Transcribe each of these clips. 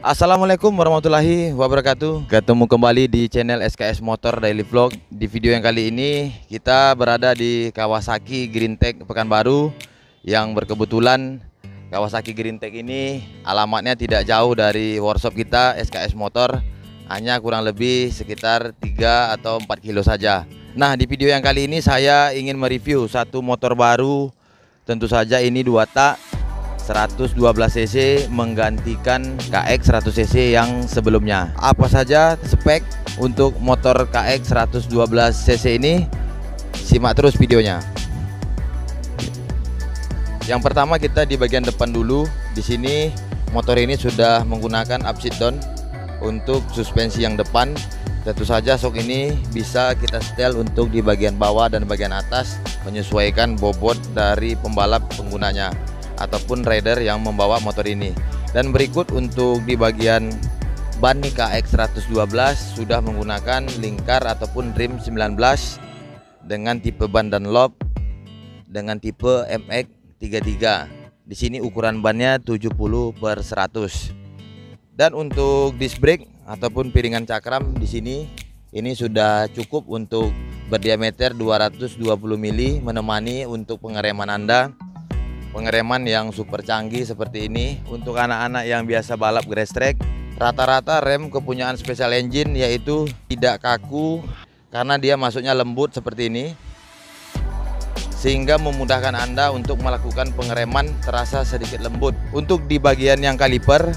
Assalamualaikum warahmatullahi wabarakatuh. Ketemu kembali di channel SKS Motor Daily Vlog. Di video yang kali ini kita berada di Kawasaki Greentech Pekanbaru, yang berkebetulan Kawasaki Greentech ini alamatnya tidak jauh dari workshop kita SKS Motor, hanya kurang lebih sekitar 3 atau 4 kilo saja. Nah, di video yang kali ini saya ingin mereview satu motor baru. Tentu saja ini 2 tak 112 cc menggantikan KX 100 cc yang sebelumnya. Apa saja spek untuk motor KX 112 cc ini? Simak terus videonya. Yang pertama kita di bagian depan dulu. Di sini motor ini sudah menggunakan upside down untuk suspensi yang depan. Tentu saja shock ini bisa kita setel untuk di bagian bawah dan bagian atas, menyesuaikan bobot dari pembalap penggunanya ataupun rider yang membawa motor ini. Dan berikut untuk di bagian ban nih, KX 112 sudah menggunakan lingkar ataupun rim 19 dengan tipe ban Dunlop dengan tipe MX33. Di sini ukuran bannya 70/100. Dan untuk disc brake ataupun piringan cakram di sini ini sudah cukup untuk berdiameter 220 mili, menemani untuk pengereman Anda. Pengereman yang super canggih seperti ini untuk anak-anak yang biasa balap grass track. Rata-rata rem kepunyaan Special Engine, yaitu tidak kaku karena dia masuknya lembut seperti ini, sehingga memudahkan Anda untuk melakukan pengereman terasa sedikit lembut. Untuk di bagian yang kaliper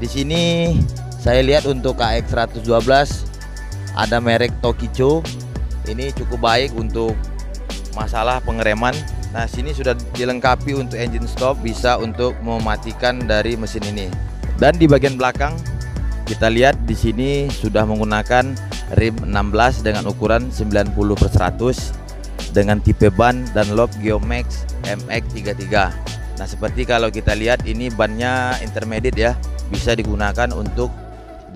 di sini saya lihat untuk KX 112 ada merek Tokicho. Ini cukup baik untuk masalah pengereman. Nah, sini sudah dilengkapi untuk engine stop, bisa untuk mematikan dari mesin ini. Dan di bagian belakang kita lihat di sini sudah menggunakan rim 16 dengan ukuran 90/100 dengan tipe ban Dunlop Geomax MX33. Nah, seperti kalau kita lihat ini bannya intermediate ya, bisa digunakan untuk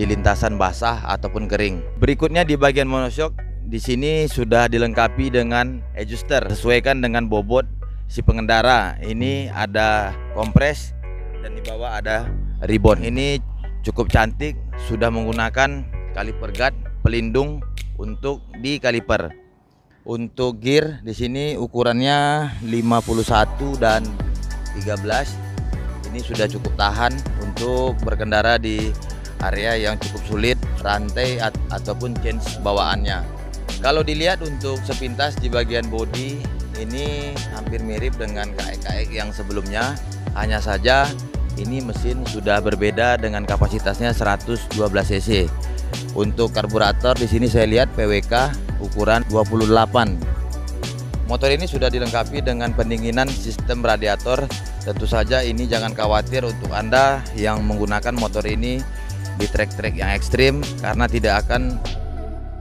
di lintasan basah ataupun kering. Berikutnya di bagian monoshock, di sini sudah dilengkapi dengan adjuster sesuaikan dengan bobot si pengendara. Ini ada kompres dan di bawah ada ribbon. Ini cukup cantik, sudah menggunakan kaliper guard pelindung untuk di kaliper. Untuk gear di sini ukurannya 51 dan 13. Ini sudah cukup tahan untuk berkendara di area yang cukup sulit, rantai ataupun change bawaannya. Kalau dilihat untuk sepintas di bagian bodi ini hampir mirip dengan KX yang sebelumnya, hanya saja ini mesin sudah berbeda dengan kapasitasnya 112 cc. Untuk karburator di sini saya lihat PWK ukuran 28. Motor ini sudah dilengkapi dengan pendinginan sistem radiator. Tentu saja ini jangan khawatir untuk Anda yang menggunakan motor ini di trek-trek yang ekstrim, karena tidak akan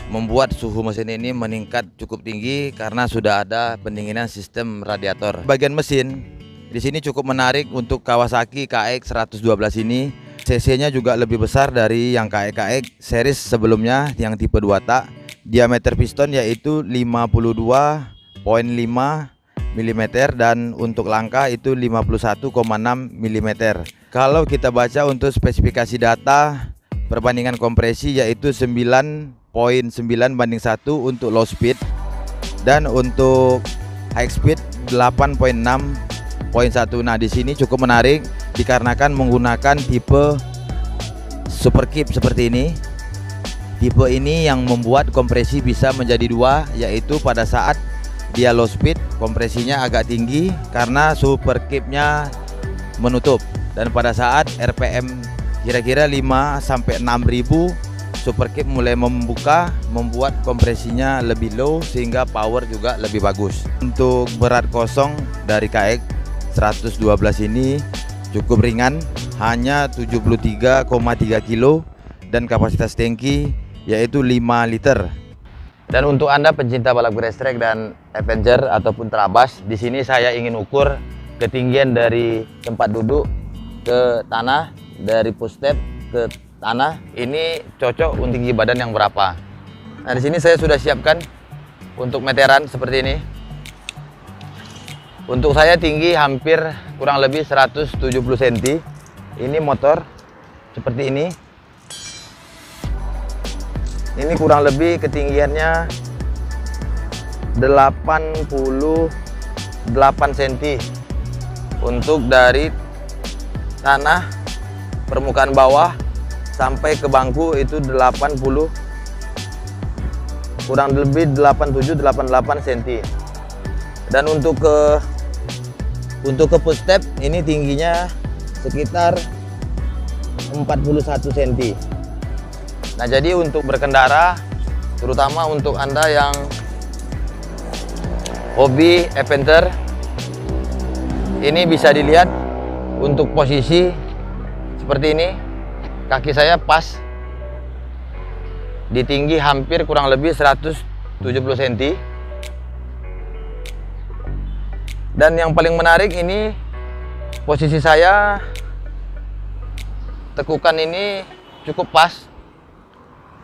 membuat suhu mesin ini meningkat cukup tinggi karena sudah ada pendinginan sistem radiator. Bagian mesin di sini cukup menarik untuk Kawasaki KX 112 ini. CC-nya juga lebih besar dari yang KX series sebelumnya yang tipe 2 tak. Diameter piston yaitu 52,5 mm dan untuk langkah itu 51,6 mm. Kalau kita baca untuk spesifikasi data perbandingan kompresi yaitu 9,9/1 untuk low speed, dan untuk high speed 8,6/1. Nah, di sini cukup menarik dikarenakan menggunakan tipe super keep seperti ini. Tipe ini yang membuat kompresi bisa menjadi 2, yaitu pada saat dia low speed kompresinya agak tinggi karena super keep-nya menutup, dan pada saat RPM kira-kira 5-6.000 super keep mulai membuka, membuat kompresinya lebih low sehingga power juga lebih bagus. Untuk berat kosong dari KX 112 ini cukup ringan, hanya 73,3 kilo dan kapasitas tangki yaitu 5 liter. Dan untuk Anda pencinta balap grass track dan Avenger ataupun Trabas, di sini saya ingin ukur ketinggian dari tempat duduk ke tanah, dari push step ke tanah, ini cocok untuk tinggi badan yang berapa. Nah, di sini saya sudah siapkan untuk meteran seperti ini. Untuk saya tinggi hampir kurang lebih 170 cm. Ini motor seperti ini. Ini kurang lebih ketinggiannya 88 cm untuk dari tanah permukaan bawah sampai ke bangku itu 80, kurang lebih 87-88 cm. Dan untuk ke footstep ini tingginya sekitar 41 cm. Nah, jadi untuk berkendara, terutama untuk Anda yang hobi adventure, ini bisa dilihat untuk posisi seperti ini. Kaki saya pas di tinggi hampir kurang lebih 170 cm. Dan yang paling menarik ini posisi saya, tekukan ini cukup pas.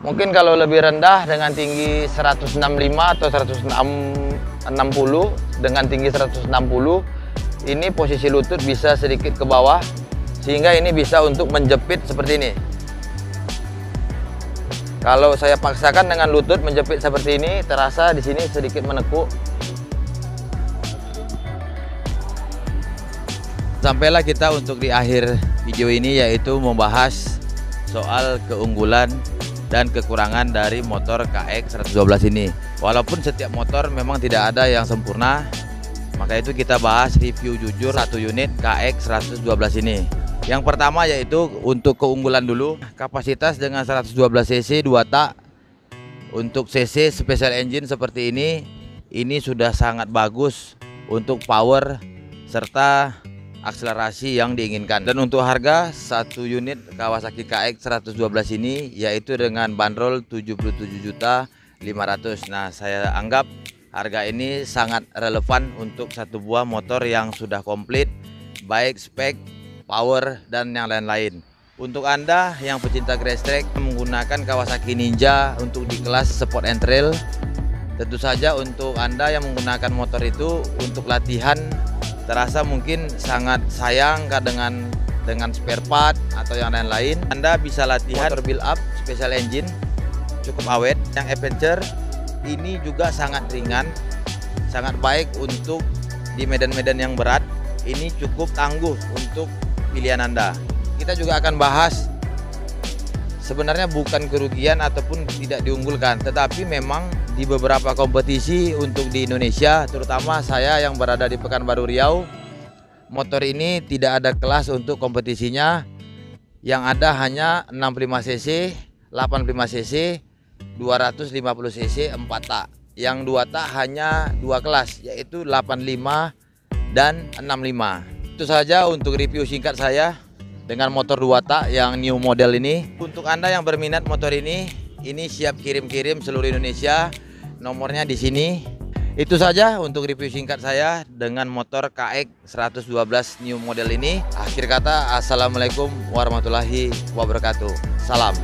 Mungkin kalau lebih rendah dengan tinggi 165 atau 160 dengan tinggi 160, ini posisi lutut bisa sedikit ke bawah sehingga ini bisa untuk menjepit seperti ini. Kalau saya paksakan dengan lutut menjepit seperti ini, terasa di sini sedikit menekuk. Sampailah kita untuk di akhir video ini, yaitu membahas soal keunggulan dan kekurangan dari motor KX 112 ini. Walaupun setiap motor memang tidak ada yang sempurna, maka itu kita bahas review jujur satu unit KX 112 ini. Yang pertama yaitu untuk keunggulan dulu. Kapasitas dengan 112 cc 2 tak untuk cc special engine seperti ini sudah sangat bagus untuk power serta akselerasi yang diinginkan. Dan untuk harga satu unit Kawasaki KX 112 ini yaitu dengan bandrol 77.500.000. Nah, saya anggap harga ini sangat relevan untuk satu buah motor yang sudah komplit, baik spek, power, dan yang lain-lain. Untuk Anda yang pecinta grass track menggunakan Kawasaki Ninja untuk di kelas sport and trail, tentu saja untuk Anda yang menggunakan motor itu untuk latihan terasa mungkin sangat sayang dengan spare part atau yang lain-lain. Anda bisa latihan motor build up special engine, cukup awet. Yang adventure ini juga sangat ringan, sangat baik untuk di medan-medan yang berat. Ini cukup tangguh untuk pilihan Anda. Kita juga akan bahas sebenarnya bukan kerugian ataupun tidak diunggulkan, tetapi memang di beberapa kompetisi untuk di Indonesia, terutama saya yang berada di Pekanbaru Riau, motor ini tidak ada kelas untuk kompetisinya. Yang ada hanya 65 cc, 85 cc, 250 cc 4 tak. Yang 2 tak hanya 2 kelas, yaitu 85 dan 65. Itu saja untuk review singkat saya dengan motor 2 tak yang new model ini. Untuk Anda yang berminat motor ini siap kirim-kirim seluruh Indonesia. Nomornya di sini. Itu saja untuk review singkat saya dengan motor KX 112 new model ini. Akhir kata, assalamualaikum warahmatullahi wabarakatuh. Salam.